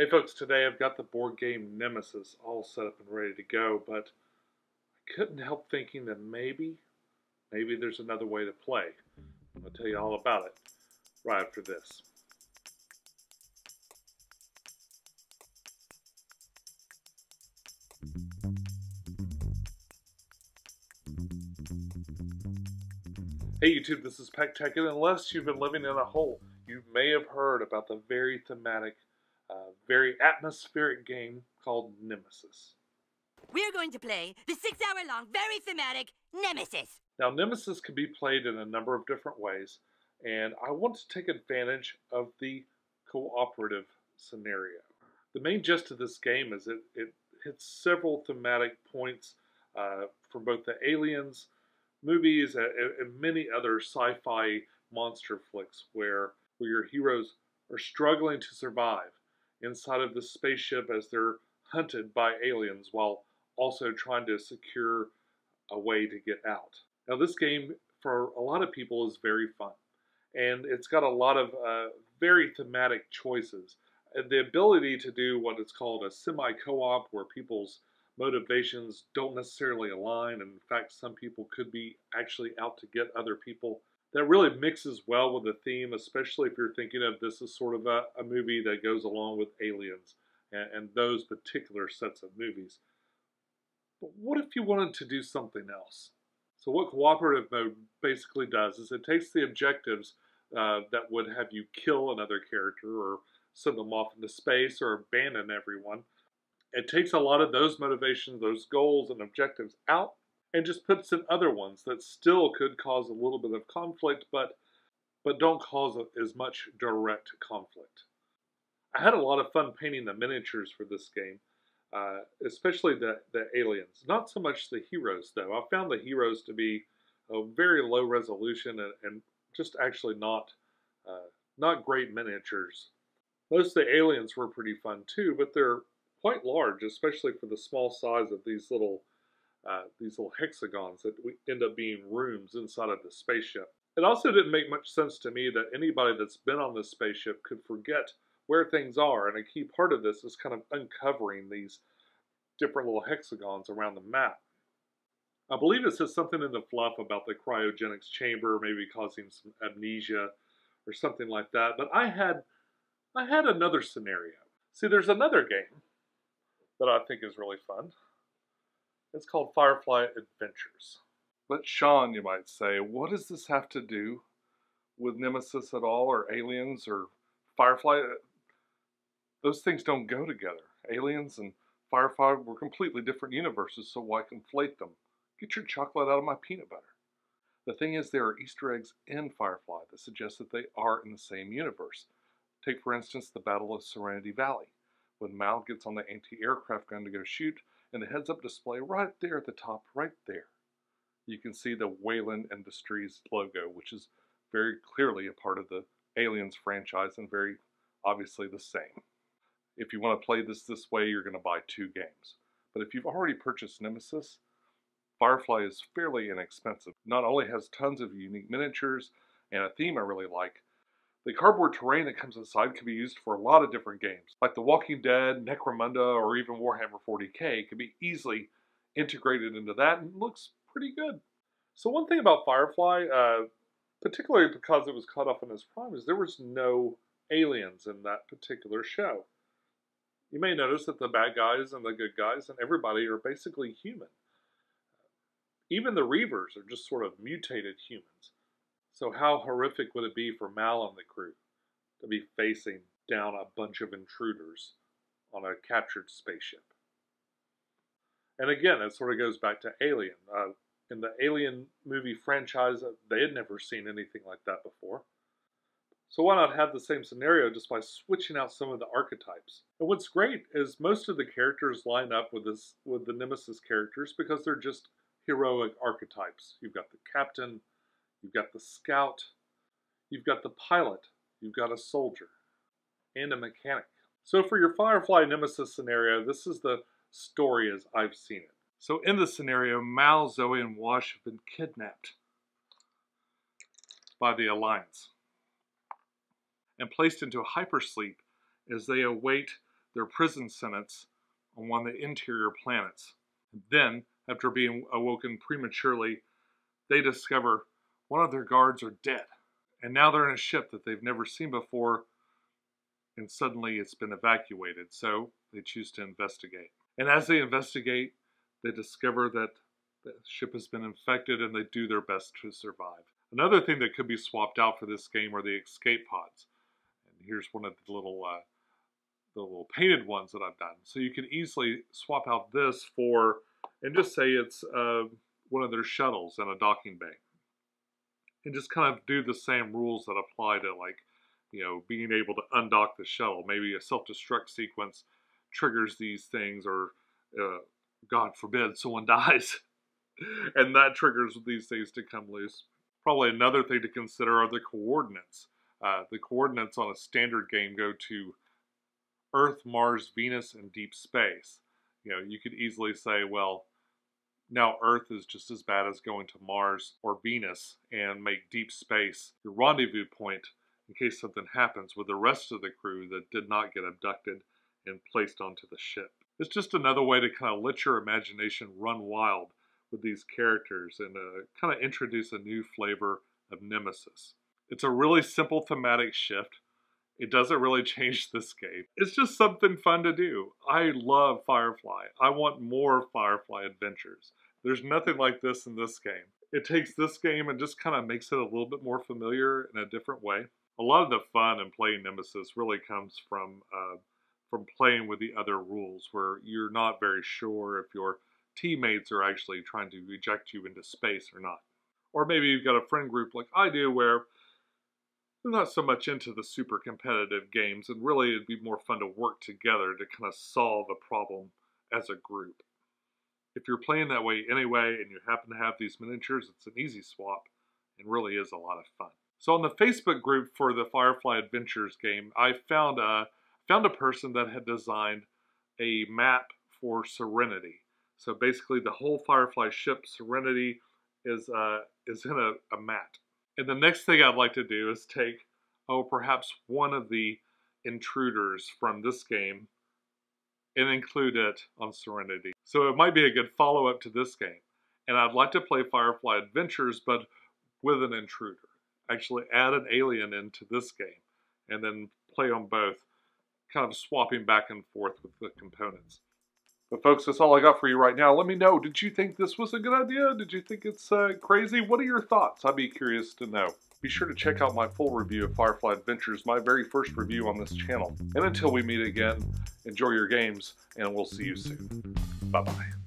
Hey folks, today I've got the board game Nemesis all set up and ready to go, but I couldn't help thinking that maybe there's another way to play. I'll tell you all about it right after this. Hey YouTube, this is Tech, and unless you've been living in a hole, you may have heard about the very thematic, very atmospheric game called Nemesis. We're going to play the 6-hour-long, very thematic Nemesis. Now, Nemesis can be played in a number of different ways, and I want to take advantage of the cooperative scenario. The main gist of this game is it hits several thematic points from both the Aliens movies and many other sci-fi monster flicks where your heroes are struggling to survive inside of the spaceship as they're hunted by aliens while also trying to secure a way to get out. Now, this game, for a lot of people, is very fun, and it's got a lot of very thematic choices. And the ability to do what is called a semi-co-op, where people's motivations don't necessarily align, and in fact, some people could be actually out to get other people. That really mixes well with the theme, especially if you're thinking of this as sort of a movie that goes along with Aliens and those particular sets of movies. But what if you wanted to do something else? So what cooperative mode basically does is it takes the objectives that would have you kill another character or send them off into space or abandon everyone. It takes a lot of those motivations, those goals and objectives out, and just puts in other ones that still could cause a little bit of conflict, but don't cause as much direct conflict. I had a lot of fun painting the miniatures for this game, especially the aliens. Not so much the heroes, though. I found the heroes to be a very low resolution and just actually not great miniatures. Most of the aliens were pretty fun too, but they're quite large, especially for the small size of these little hexagons that end up being rooms inside of the spaceship. It also didn't make much sense to me that anybody that's been on this spaceship could forget where things are, and a key part of this is kind of uncovering these different little hexagons around the map. I believe it says something in the fluff about the cryogenics chamber maybe causing some amnesia or something like that, but I had another scenario. See, there's another game that I think is really fun. It's called Firefly Adventures. But Sean, you might say, what does this have to do with Nemesis at all, or Aliens, or Firefly? Those things don't go together. Aliens and Firefly were completely different universes, so why conflate them? Get your chocolate out of my peanut butter. The thing is, there are Easter eggs in Firefly that suggest that they are in the same universe. Take, for instance, the Battle of Serenity Valley, when Mal gets on the anti-aircraft gun to go shoot, and the heads-up display right there at the top, right there, you can see the Wayland Industries logo, which is very clearly a part of the Aliens franchise and very obviously the same. If you want to play this way, you're going to buy 2 games. But if you've already purchased Nemesis, Firefly is fairly inexpensive. Not only has tons of unique miniatures and a theme I really like, the cardboard terrain that comes inside can be used for a lot of different games. Like The Walking Dead, Necromunda, or even Warhammer 40k can be easily integrated into that and looks pretty good. So one thing about Firefly, particularly because it was cut off in its prime, is there was no aliens in that particular show. You may notice that the bad guys and the good guys and everybody are basically human. Even the Reavers are just sort of mutated humans. So how horrific would it be for Mal and the crew to be facing down a bunch of intruders on a captured spaceship? And again, it sort of goes back to Alien. In the Alien movie franchise, they had never seen anything like that before. So why not have the same scenario just by switching out some of the archetypes? And what's great is most of the characters line up with the Nemesis characters because they're just heroic archetypes. You've got the captain, you've got the scout, you've got the pilot, you've got a soldier, and a mechanic. So for your Firefly Nemesis scenario, this is the story as I've seen it. So in this scenario, Mal, Zoe, and Wash have been kidnapped by the Alliance and placed into hypersleep as they await their prison sentence on one of the interior planets. And then, after being awoken prematurely, they discover one of their guards are dead. And now they're in a ship that they've never seen before, and suddenly it's been evacuated. So they choose to investigate. And as they investigate, they discover that the ship has been infected, and they do their best to survive. Another thing that could be swapped out for this game are the escape pods. And here's one of the little painted ones that I've done. So you can easily swap out this for, and just say it's one of their shuttles in a docking bay. And just kind of do the same rules that apply to, like, you know, being able to undock the shuttle. Maybe a self-destruct sequence triggers these things, or God forbid someone dies, and that triggers these things to come loose. Probably another thing to consider are the coordinates. The coordinates on a standard game go to Earth, Mars, Venus, and deep space. You know, you could easily say, well, now Earth is just as bad as going to Mars or Venus, and make deep space your rendezvous point in case something happens with the rest of the crew that did not get abducted and placed onto the ship. It's just another way to kind of let your imagination run wild with these characters and kind of introduce a new flavor of Nemesis. It's a really simple thematic shift. It doesn't really change this game. It's just something fun to do. I love Firefly. I want more Firefly adventures. There's nothing like this in this game. It takes this game and just kind of makes it a little bit more familiar in a different way. A lot of the fun in playing Nemesis really comes from playing with the other rules, where you're not very sure if your teammates are actually trying to eject you into space or not. Or maybe you've got a friend group like I do, where they're not so much into the super competitive games, and really it'd be more fun to work together to kind of solve a problem as a group. If you're playing that way anyway, and you happen to have these miniatures, it's an easy swap, and really is a lot of fun. So on the Facebook group for the Firefly Adventures game, I found a person that had designed a map for Serenity. So basically the whole Firefly ship, Serenity, is in a mat. And the next thing I'd like to do is take, perhaps one of the intruders from this game and include it on Serenity. So it might be a good follow-up to this game. And I'd like to play Firefly Adventures, but with an intruder. Actually add an alien into this game, and then play on both, kind of swapping back and forth with the components. But folks, that's all I got for you right now. Let me know, did you think this was a good idea? Did you think it's crazy? What are your thoughts? I'd be curious to know. Be sure to check out my full review of Firefly Adventures, my very first review on this channel. And until we meet again, enjoy your games, and we'll see you soon. Bye-bye.